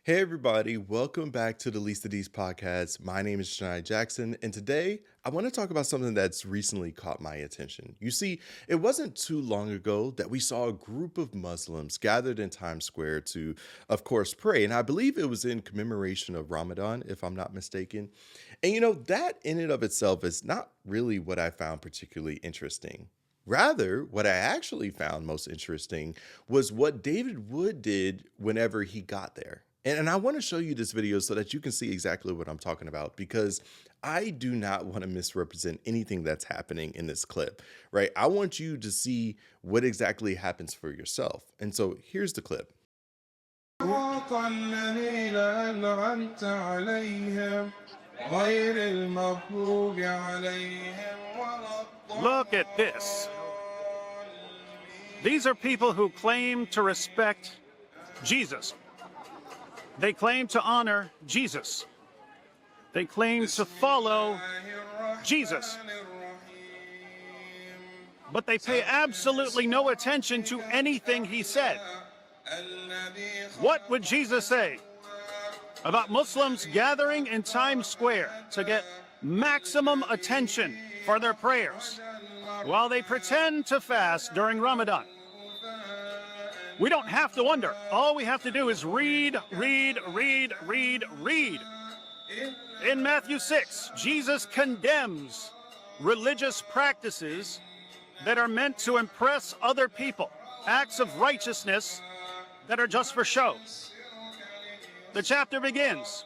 Hey everybody, welcome back to the Least of These podcast. My name is Shania Jackson, and today I want to talk about something that's recently caught my attention. You see, it wasn't too long ago that we saw a group of Muslims gathered in Times Square to, of course, pray, and I believe it was in commemoration of Ramadan, if I'm not mistaken. And that in and of itself is not really what I found particularly interesting. Rather, what I actually found most interesting was what David Wood did whenever he got there. And I want to show you this video so that you can see exactly what I'm talking about because I do not want to misrepresent anything that's happening in this clip, right? I want you to see what exactly happens for yourself. And so here's the clip. Look at this. These are people who claim to respect Jesus. They claim to honor Jesus. They claim to follow Jesus. But they pay absolutely no attention to anything he said. What would Jesus say about Muslims gathering in Times Square to get maximum attention for their prayers while they pretend to fast during Ramadan? We don't have to wonder. All we have to do is read. In Matthew 6, Jesus condemns religious practices that are meant to impress other people, acts of righteousness that are just for show. The chapter begins,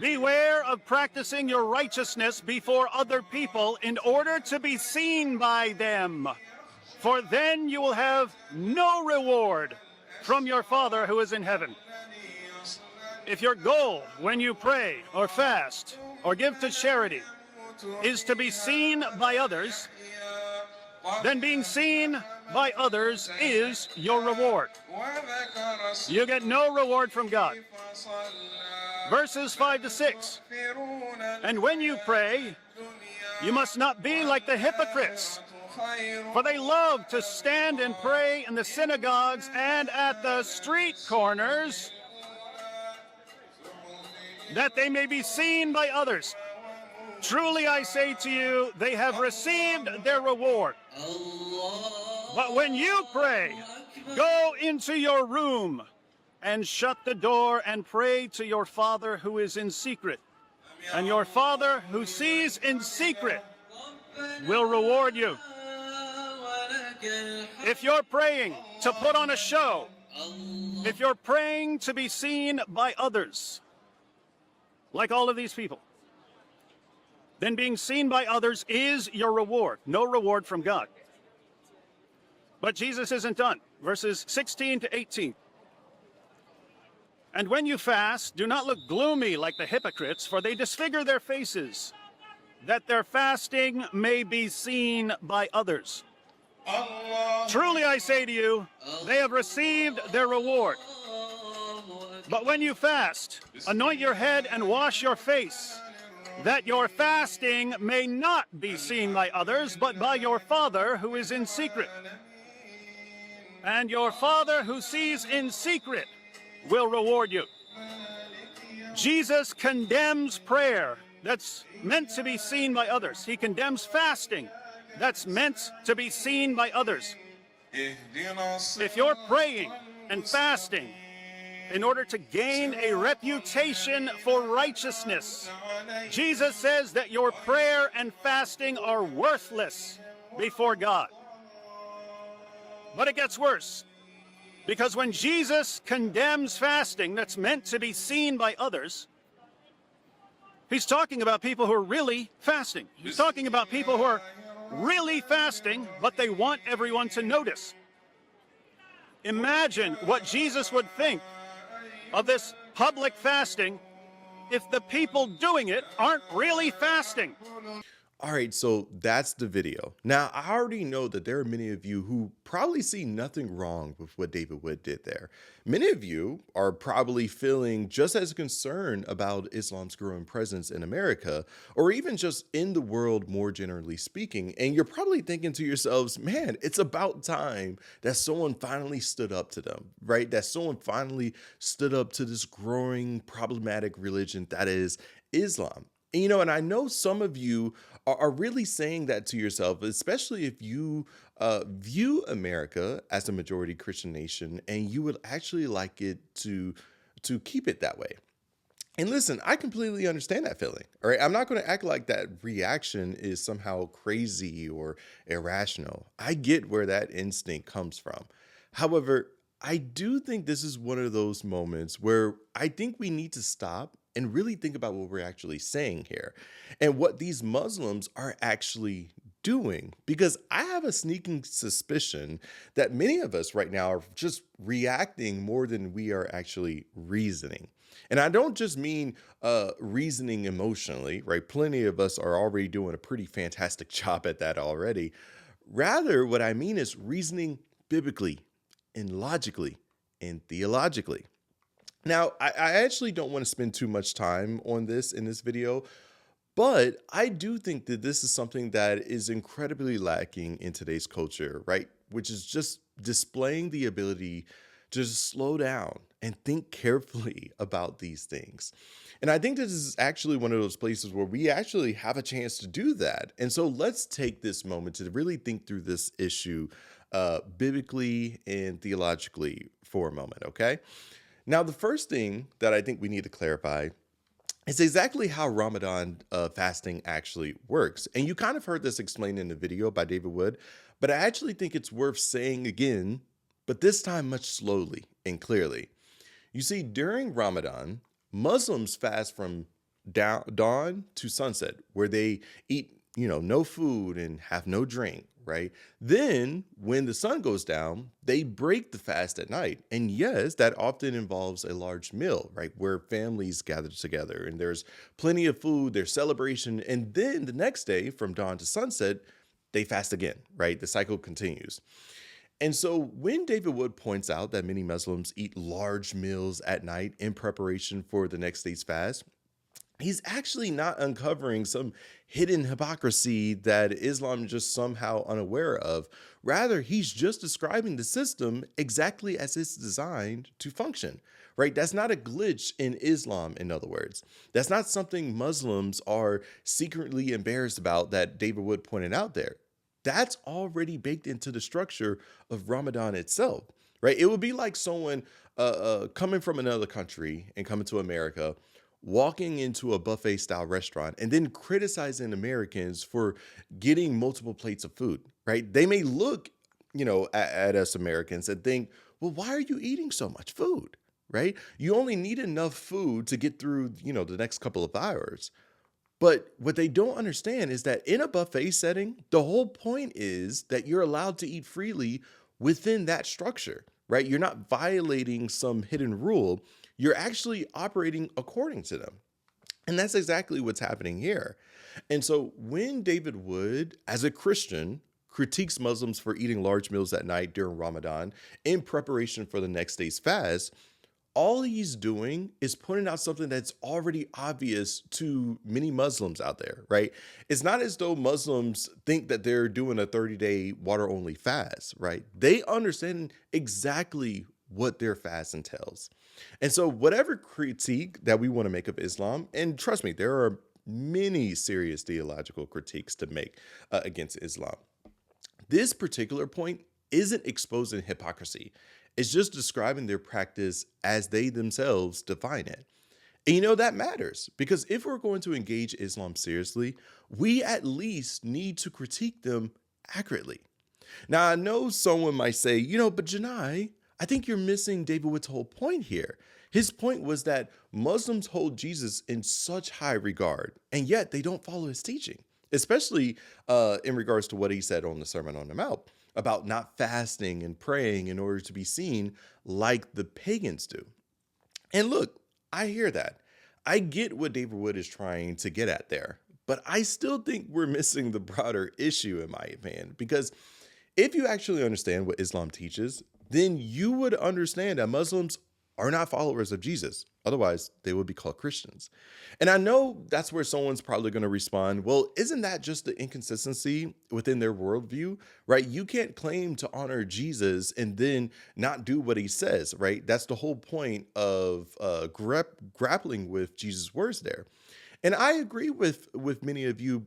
"Beware of practicing your righteousness before other people in order to be seen by them. For then you will have no reward from your Father who is in heaven." If your goal when you pray or fast or give to charity is to be seen by others, then being seen by others is your reward. You get no reward from God. Verses 5 to 6. "And when you pray, you must not be like the hypocrites, for they love to stand and pray in the synagogues and at the street corners, that they may be seen by others. Truly I say to you, they have received their reward. But when you pray, go into your room and shut the door and pray to your Father who is in secret. And your Father who sees in secret will reward you." If you're praying to put on a show, if you're praying to be seen by others, like all of these people, then being seen by others is your reward, no reward from God. But Jesus isn't done. Verses 16 to 18. "And when you fast, do not look gloomy like the hypocrites, for they disfigure their faces, that their fasting may be seen by others. Truly I say to you, they have received their reward. But when you fast, anoint your head and wash your face, that your fasting may not be seen by others, but by your Father who is in secret. And your Father who sees in secret will reward you." Jesus condemns prayer that's meant to be seen by others. He condemns fasting that's meant to be seen by others. If you're praying and fasting in order to gain a reputation for righteousness, Jesus says that your prayer and fasting are worthless before God. But it gets worse, because when Jesus condemns fasting that's meant to be seen by others, he's talking about people who are really fasting. He's talking about people who are really fasting, but they want everyone to notice. Imagine what Jesus would think of this public fasting if the people doing it aren't really fasting. All right, so that's the video. Now, I already know that there are many of you who probably see nothing wrong with what David Wood did there. Many of you are probably feeling just as concerned about Islam's growing presence in America, or even just in the world more generally speaking. And you're probably thinking to yourselves, man, it's about time that someone finally stood up to them, right? That someone finally stood up to this growing problematic religion that is Islam. And I know some of you are really saying that to yourself, especially if you view America as a majority Christian nation and you would actually like it to keep it that way. And listen, I completely understand that feeling. All right. I'm not going to act like that reaction is somehow crazy or irrational. I get where that instinct comes from. However, I do think this is one of those moments where I think we need to stop and really think about what we're actually saying here and what these Muslims are actually doing. Because I have a sneaking suspicion that many of us right now are just reacting more than we are actually reasoning. And I don't just mean reasoning emotionally, right? Plenty of us are already doing a pretty fantastic job at that already. Rather, what I mean is reasoning biblically and logically and theologically. Now, I actually don't want to spend too much time on this in this video, but I do think that this is something that is incredibly lacking in today's culture, right? Which is just displaying the ability to just slow down and think carefully about these things. And I think this is actually one of those places where we actually have a chance to do that. And so let's take this moment to really think through this issue biblically and theologically for a moment, okay? Now, the first thing that I think we need to clarify is exactly how Ramadan fasting actually works. And you kind of heard this explained in the video by David Wood, but I actually think it's worth saying again, but this time much slowly and clearly. You see, during Ramadan, Muslims fast from dawn to sunset, where they eat, no food and have no drink, right? Then, when the sun goes down, they break the fast at night. And yes, that often involves a large meal, right? Where families gather together and there's plenty of food, there's celebration. And then the next day, from dawn to sunset, they fast again, right? The cycle continues. And so when David Wood points out that many Muslims eat large meals at night in preparation for the next day's fast, he's actually not uncovering some hidden hypocrisy that Islam is just somehow unaware of. Rather, he's just describing the system exactly as it's designed to function, right? That's not a glitch in Islam, in other words. That's not something Muslims are secretly embarrassed about that David Wood pointed out there. That's already baked into the structure of Ramadan itself, right? It would be like someone coming from another country and coming to America, walking into a buffet style restaurant and then criticizing Americans for getting multiple plates of food, right? They may look, at us Americans and think, well, why are you eating so much food, right? You only need enough food to get through, the next couple of hours. But what they don't understand is that in a buffet setting, the whole point is that you're allowed to eat freely within that structure, right? You're not violating some hidden rule. You're actually operating according to them. And that's exactly what's happening here. And so when David Wood, as a Christian, critiques Muslims for eating large meals at night during Ramadan in preparation for the next day's fast, all he's doing is pointing out something that's already obvious to many Muslims out there, right? It's not as though Muslims think that they're doing a 30-day water-only fast, right? They understand exactly what their fast entails. And so whatever critique that we want to make of Islam, and trust me, there are many serious theological critiques to make against Islam. This particular point isn't exposing hypocrisy. It's just describing their practice as they themselves define it. And that matters because if we're going to engage Islam seriously, we at least need to critique them accurately. Now, I know someone might say, but Janai, I think you're missing David Wood's whole point here. His point was that Muslims hold Jesus in such high regard, and yet they don't follow his teaching, especially in regards to what he said on the Sermon on the Mount about not fasting and praying in order to be seen like the pagans do. And look, I hear that. I get what David Wood is trying to get at there. but I still think we're missing the broader issue, in my opinion, because if you actually understand what Islam teaches, then you would understand that Muslims are not followers of Jesus. Otherwise, they would be called Christians. And I know that's where someone's probably going to respond, well, isn't that just the inconsistency within their worldview, right? You can't claim to honor Jesus and then not do what he says, right? That's the whole point of grappling with Jesus' words there. And I agree with many of you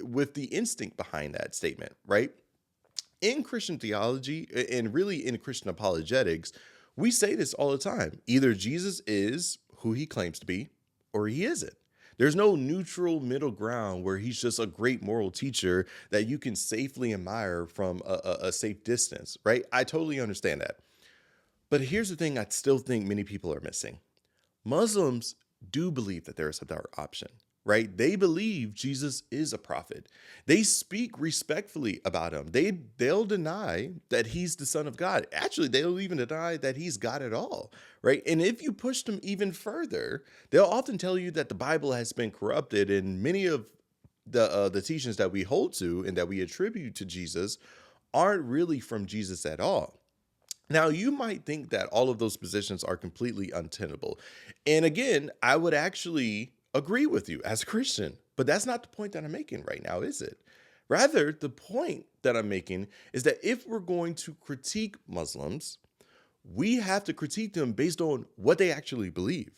with the instinct behind that statement, right? In Christian theology and really in Christian apologetics, we say this all the time. Either Jesus is who he claims to be or he isn't. There's no neutral middle ground where he's just a great moral teacher that you can safely admire from a safe distance, right? I totally understand that. But here's the thing I still think many people are missing. Muslims do believe that there is a third option, right? They believe Jesus is a prophet. They speak respectfully about him. They'll deny that he's the son of God. Actually, they'll even deny that he's God at all, right? And if you push them even further, they'll often tell you that the Bible has been corrupted, and many of the teachings that we hold to and that we attribute to Jesus aren't really from Jesus at all. Now, you might think that all of those positions are completely untenable. And again, I would actually agree with you as a Christian, but that's not the point that I'm making right now, is it? Rather, the point that I'm making is that if we're going to critique Muslims, we have to critique them based on what they actually believe.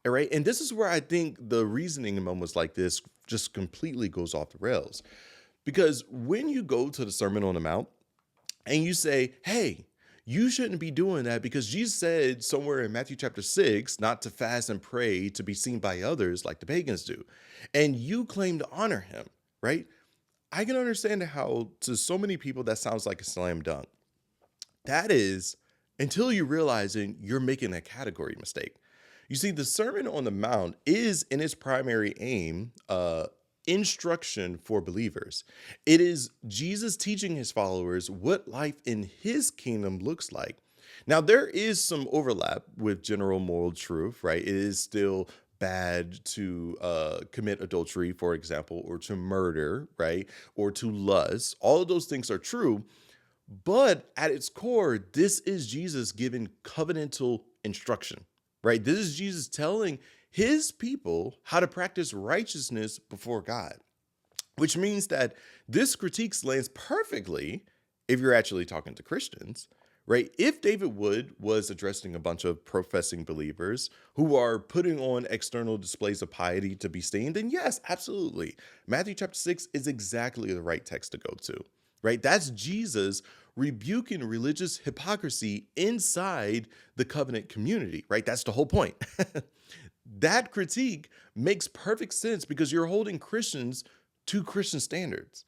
All right. And this is where I think the reasoning in moments like this just completely goes off the rails. Because when you go to the Sermon on the Mount and you say, hey, you shouldn't be doing that because Jesus said somewhere in Matthew chapter 6 not to fast and pray to be seen by others like the pagans do. And you claim to honor him, right? I can understand how to so many people that sounds like a slam dunk. That is until you realizing you're making a category mistake. You see, the Sermon on the Mount is in its primary aim, instruction for believers. It is Jesus teaching his followers what life in his kingdom looks like. Now, there is some overlap with general moral truth, right? It is still bad to commit adultery, for example, or to murder, right? Or to lust. All of those things are true. But at its core, this is Jesus giving covenantal instruction, right? This is Jesus telling his people how to practice righteousness before God, which means that this critique lands perfectly if you're actually talking to Christians, right? If David Wood was addressing a bunch of professing believers who are putting on external displays of piety to be seen, then yes, absolutely. Matthew chapter 6 is exactly the right text to go to, right? That's Jesus rebuking religious hypocrisy inside the covenant community, right? That's the whole point. That critique makes perfect sense because you're holding Christians to Christian standards.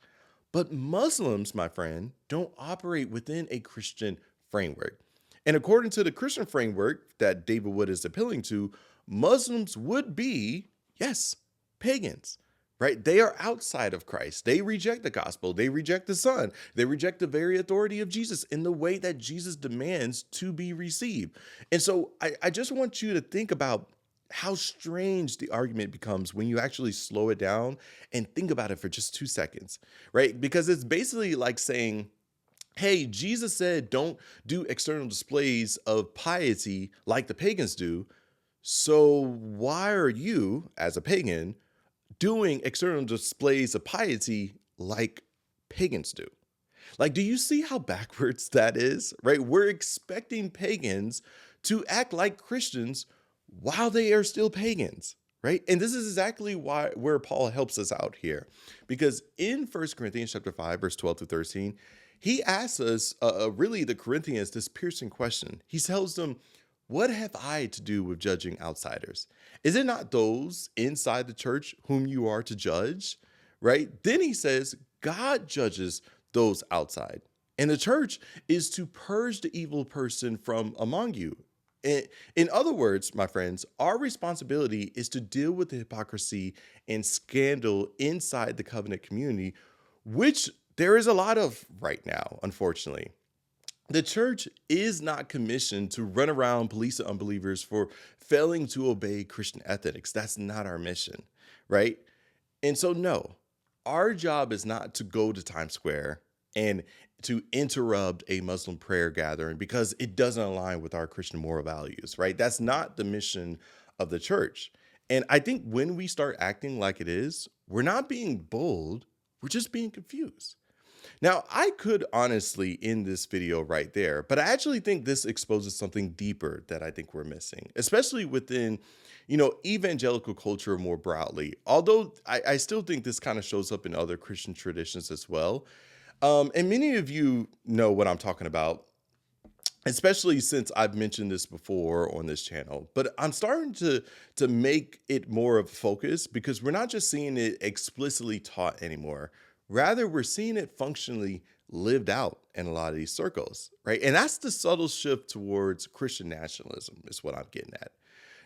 But Muslims, my friend, don't operate within a Christian framework. And according to the Christian framework that David Wood is appealing to, Muslims would be, yes, pagans, right? They are outside of Christ. They reject the gospel. They reject the Son. They reject the very authority of Jesus in the way that Jesus demands to be received. And so I just want you to think about how strange the argument becomes when you actually slow it down and think about it for just 2 seconds, right? Because it's basically like saying, hey, Jesus said, don't do external displays of piety like the pagans do. So why are you, as a pagan, doing external displays of piety like pagans do? Like, do you see how backwards that is, right? We're expecting pagans to act like Christians while they are still pagans, right? And this is exactly where Paul helps us out here. Because in 1 Corinthians chapter 5, verse 12 to 13, he asks us, really the Corinthians, this piercing question. He tells them, what have I to do with judging outsiders? Is it not those inside the church whom you are to judge, right? Then he says, God judges those outside. And the church is to purge the evil person from among you. In other words, my friends, our responsibility is to deal with the hypocrisy and scandal inside the covenant community, which there is a lot of right now, unfortunately. The church is not commissioned to run around police unbelievers for failing to obey Christian ethics. That's not our mission, right? And so, no, our job is not to go to Times Square and to interrupt a Muslim prayer gathering because it doesn't align with our Christian moral values, right? That's not the mission of the church. And I think when we start acting like it is, we're not being bold, we're just being confused. Now, I could honestly end this video right there, but I actually think this exposes something deeper that I think we're missing, especially within, evangelical culture more broadly. Although I still think this kind of shows up in other Christian traditions as well. And many of you know what I'm talking about, especially since I've mentioned this before on this channel. But I'm starting to make it more of a focus because we're not just seeing it explicitly taught anymore. Rather, we're seeing it functionally lived out in a lot of these circles, right? And that's the subtle shift towards Christian nationalism, is what I'm getting at.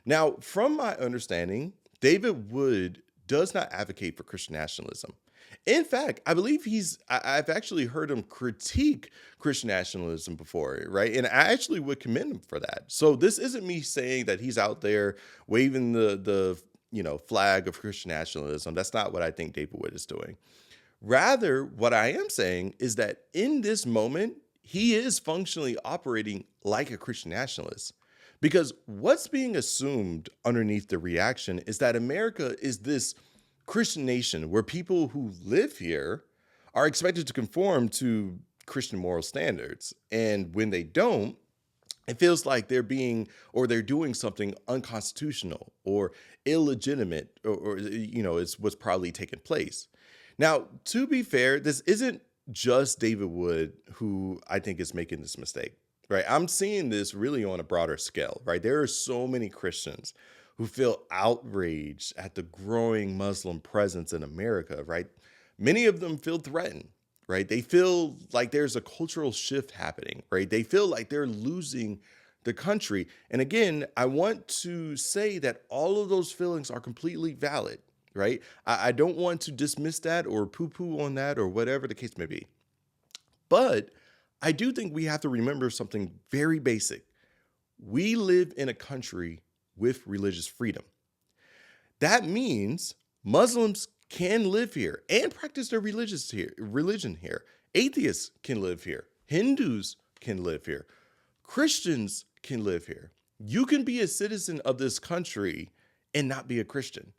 Now, from my understanding, David Wood does not advocate for Christian nationalism. In fact, I believe I've actually heard him critique Christian nationalism before, right? And I actually would commend him for that. So this isn't me saying that he's out there waving the flag of Christian nationalism. That's not what I think David Wood is doing. Rather, what I am saying is that in this moment, he is functionally operating like a Christian nationalist. Because what's being assumed underneath the reaction is that America is this Christian nation where people who live here are expected to conform to Christian moral standards. And when they don't, it feels like they're doing something unconstitutional or illegitimate, or is what's probably taken place. Now, to be fair, this isn't just David Wood who I think is making this mistake, right? I'm seeing this really on a broader scale, right? There are so many Christians who feel outraged at the growing Muslim presence in America, right? Many of them feel threatened, right? They feel like there's a cultural shift happening, right? They feel like they're losing the country. And again, I want to say that all of those feelings are completely valid, right? I don't want to dismiss that or poo-poo on that or whatever the case may be. But I do think we have to remember something very basic. We live in a country with religious freedom. That means Muslims can live here and practice their religion here. Atheists can live here. Hindus can live here. Christians can live here. You can be a citizen of this country and not be a Christian.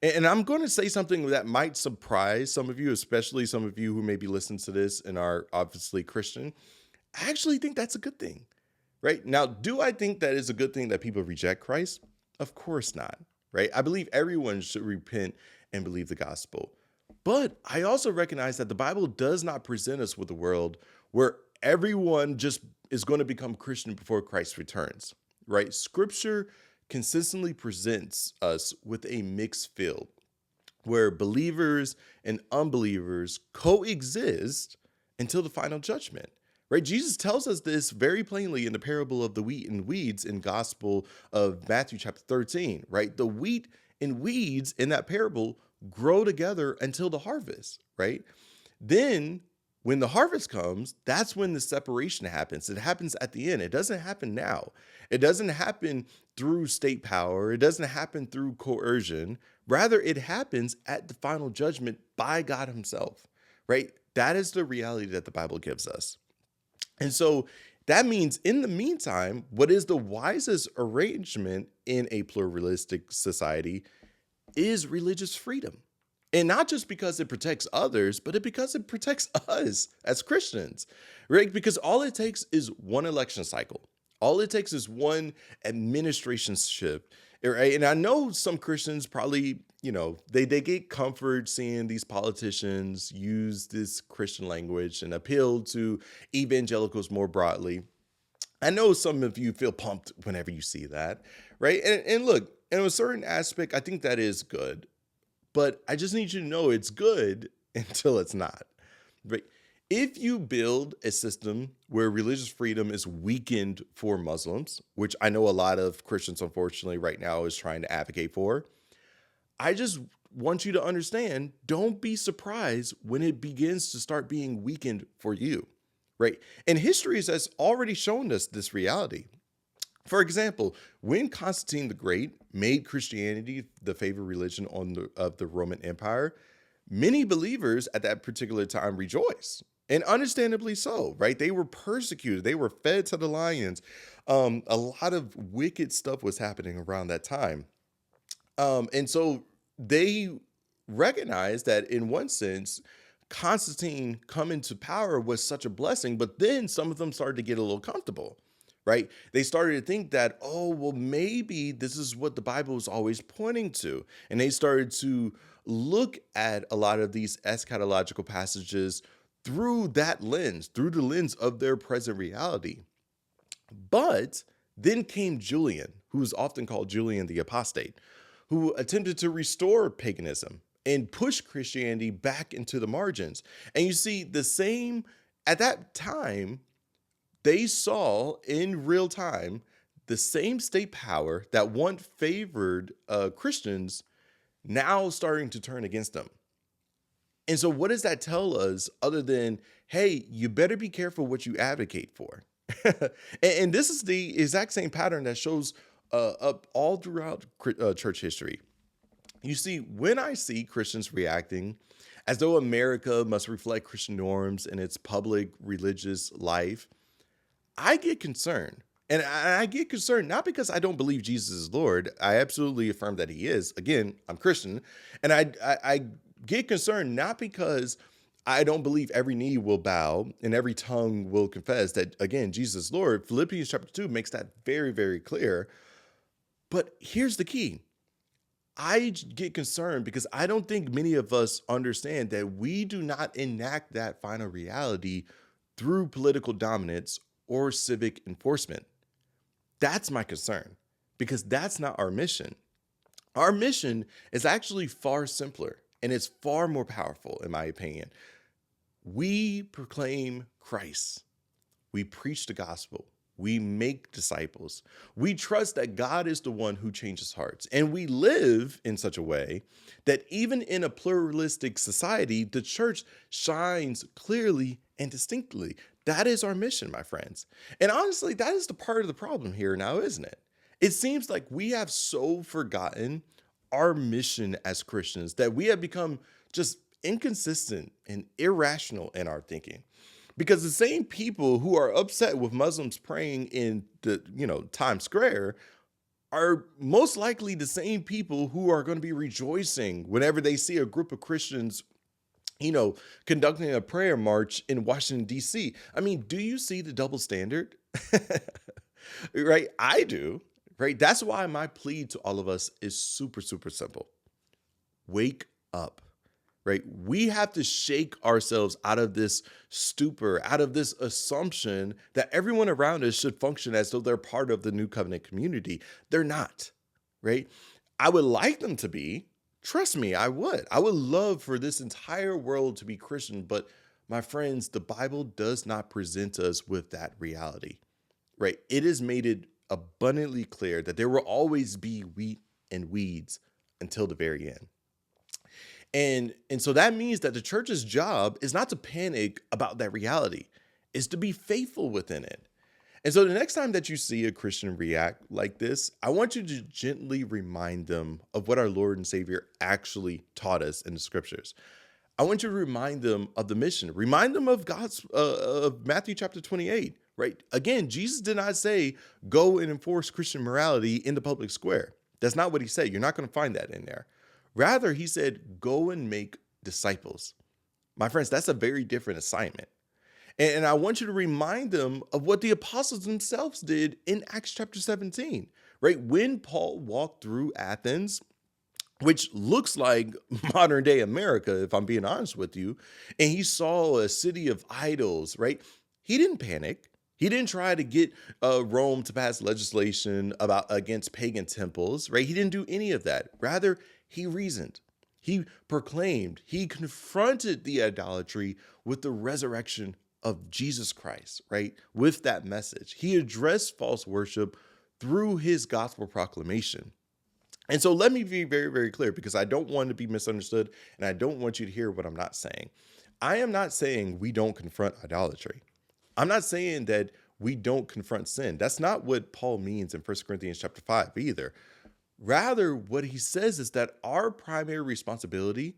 And I'm going to say something that might surprise some of you, especially some of you who maybe listen to this and are obviously Christian. I actually think that's a good thing, right? Now, do I think that it's a good thing that people reject Christ? Of course not, right? I believe everyone should repent and believe the gospel. But I also recognize that the Bible does not present us with a world where everyone just is going to become Christian before Christ returns, right? Scripture consistently presents us with a mixed field where believers and unbelievers coexist until the final judgment, right? Jesus tells us this very plainly in the parable of the wheat and weeds in Gospel of Matthew chapter 13, right? The wheat and weeds in that parable grow together until the harvest, right? Then when the harvest comes, that's when the separation happens. It happens at the end. It doesn't happen now. It doesn't happen through state power. It doesn't happen through coercion. Rather, it happens at the final judgment by God himself, right? That is the reality that the Bible gives us. And so that means in the meantime, what is the wisest arrangement in a pluralistic society is religious freedom. And not just because it protects others, but because it protects us as Christians, right? Because all it takes is one election cycle. All it takes is one administration shift, right? And I know some Christians probably, they get comfort seeing these politicians use this Christian language and appeal to evangelicals more broadly. I know some of you feel pumped whenever you see that, right? And look, in a certain aspect, I think that is good. But I just need you to know it's good until it's not, right? If you build a system where religious freedom is weakened for Muslims, which I know a lot of Christians, unfortunately, right now is trying to advocate for, I just want you to understand, don't be surprised when it begins to start being weakened for you, right? And history has already shown us this reality. For example, when Constantine the Great made Christianity the favored religion of the Roman Empire, many believers at that particular time rejoiced. And understandably so, right? They were persecuted. They were fed to the lions. A lot of wicked stuff was happening around that time. And so they recognized that in one sense, Constantine coming to power was such a blessing, but then some of them started to get a little comfortable, right? They started to think that, oh, well, maybe this is what the Bible is always pointing to. And they started to look at a lot of these eschatological passages through that lens, through the lens of their present reality. But then came Julian, who is often called Julian the Apostate, who attempted to restore paganism and push Christianity back into the margins. And you see the same, at that time, they saw in real time the same state power that once favored Christians now starting to turn against them. And so what does that tell us other than, hey, you better be careful what you advocate for? And this is the exact same pattern that shows up all throughout church history. You see, when I see Christians reacting as though America must reflect Christian norms in its public religious life, I get concerned. And I get concerned not because I don't believe Jesus is Lord. I absolutely affirm that he is. Again, I'm Christian. And I get concerned not because I don't believe every knee will bow and every tongue will confess that, again, Jesus is Lord. Philippians chapter 2 makes that very, very clear. But here's the key. I get concerned because I don't think many of us understand that we do not enact that final reality through political dominance or civic enforcement. That's my concern, because that's not our mission. Our mission is actually far simpler and it's far more powerful, in my opinion. We proclaim Christ. We preach the gospel. We make disciples. We trust that God is the one who changes hearts. And we live in such a way that even in a pluralistic society, the church shines clearly and distinctly. That is our mission, my friends. And honestly, that is the part of the problem here now, isn't it? It seems like we have so forgotten our mission as Christians that we have become just inconsistent and irrational in our thinking. Because the same people who are upset with Muslims praying in the, Times Square are most likely the same people who are going to be rejoicing whenever they see a group of Christians, conducting a prayer march in Washington, D.C. I mean, do you see the double standard? Right? I do. Right? That's why my plea to all of us is super, super simple. Wake up. Right? We have to shake ourselves out of this stupor, out of this assumption that everyone around us should function as though they're part of the new covenant community. They're not, right? I would like them to be. Trust me, I would. I would love for this entire world to be Christian, but my friends, the Bible does not present us with that reality, right? It has made it abundantly clear that there will always be wheat and weeds until the very end. And so that means that the church's job is not to panic about that reality, it's to be faithful within it. And so the next time that you see a Christian react like this, I want you to gently remind them of what our Lord and Savior actually taught us in the scriptures. I want you to remind them of the mission. Remind them of of Matthew chapter 28, right? Again, Jesus did not say, go and enforce Christian morality in the public square. That's not what he said. You're not going to find that in there. Rather, he said, go and make disciples. My friends, that's a very different assignment. And I want you to remind them of what the apostles themselves did in Acts chapter 17, right? When Paul walked through Athens, which looks like modern day America, if I'm being honest with you, and he saw a city of idols, right? He didn't panic. He didn't try to get Rome to pass legislation against pagan temples, right? He didn't do any of that. Rather, he reasoned, he proclaimed, he confronted the idolatry with the resurrection of Jesus Christ, right? With that message, he addressed false worship through his gospel proclamation. And so let me be very, very clear, because I don't want to be misunderstood and I don't want you to hear what I'm not saying. I am not saying we don't confront idolatry. I'm not saying that we don't confront sin. That's not what Paul means in 1 Corinthians chapter 5 either. Rather, what he says is that our primary responsibility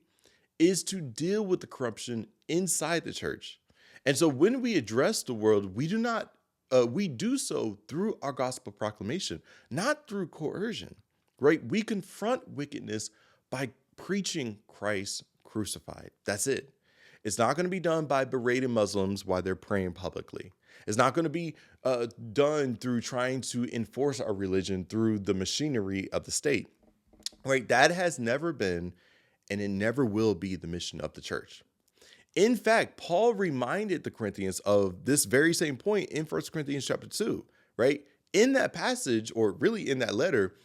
is to deal with the corruption inside the church. And so when we address the world, we do so through our gospel proclamation, not through coercion, right? We confront wickedness by preaching Christ crucified. That's it. It's not going to be done by berating Muslims while they're praying publicly. It's not going to be done through trying to enforce our religion through the machinery of the state, right? That has never been, and it never will be, the mission of the church. In fact, Paul reminded the Corinthians of this very same point in 1 Corinthians chapter 2, right? In that passage, or really in that letter,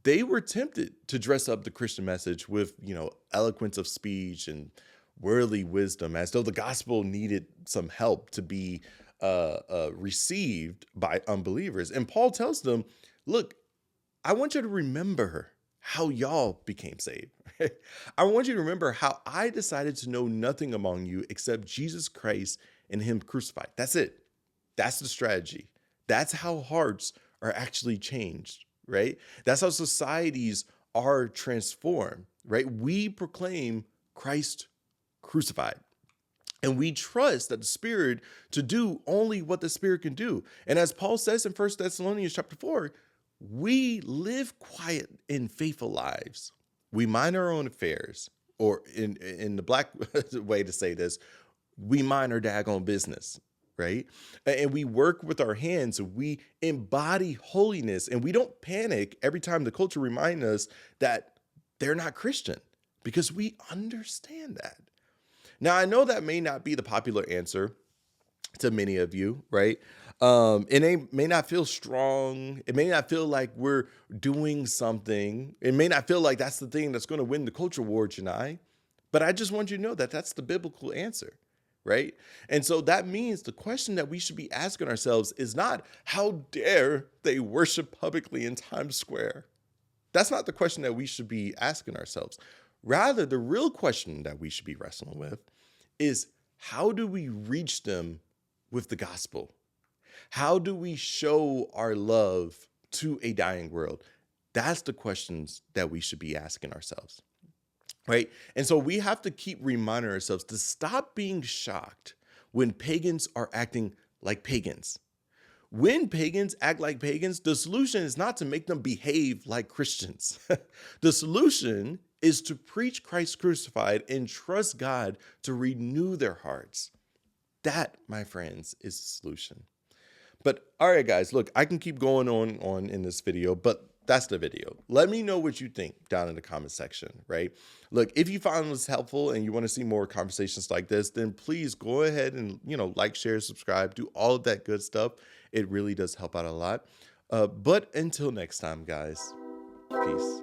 they were tempted to dress up the Christian message with, eloquence of speech and worldly wisdom, as though the gospel needed some help to be received by unbelievers. And Paul tells them, look, I want you to remember how y'all became saved. I want you to remember how I decided to know nothing among you except Jesus Christ and him crucified. That's it. That's the strategy. That's how hearts are actually changed, right? That's how societies are transformed, right? We proclaim Christ crucified. And we trust that the Spirit to do only what the Spirit can do. And as Paul says in 1 Thessalonians chapter 4, we live quiet and faithful lives. We mind our own affairs, or in the black way to say this, we mind our daggone business, right? And we work with our hands. We embody holiness, and we don't panic every time the culture reminds us that they're not Christian, because we understand that. Now, I know that may not be the popular answer to many of you, right? It may not feel strong. It may not feel like we're doing something. It may not feel like that's the thing that's going to win the culture war, Janai. But I just want you to know that that's the biblical answer, right? And so that means the question that we should be asking ourselves is not, how dare they worship publicly in Times Square? That's not the question that we should be asking ourselves. Rather, the real question that we should be wrestling with is, how do we reach them with the gospel? How do we show our love to a dying world? That's the questions that we should be asking ourselves, right? And so we have to keep reminding ourselves to stop being shocked when pagans are acting like pagans. When pagans act like pagans, the solution is not to make them behave like Christians. The solution is to preach Christ crucified and trust God to renew their hearts. That, my friends, is the solution. But all right, guys, look, I can keep going on in this video, but that's the video. Let me know what you think down in the comment section, right? Look, if you found this helpful and you want to see more conversations like this, then please go ahead and, like, share, subscribe, do all of that good stuff. It really does help out a lot. But until next time, guys, peace.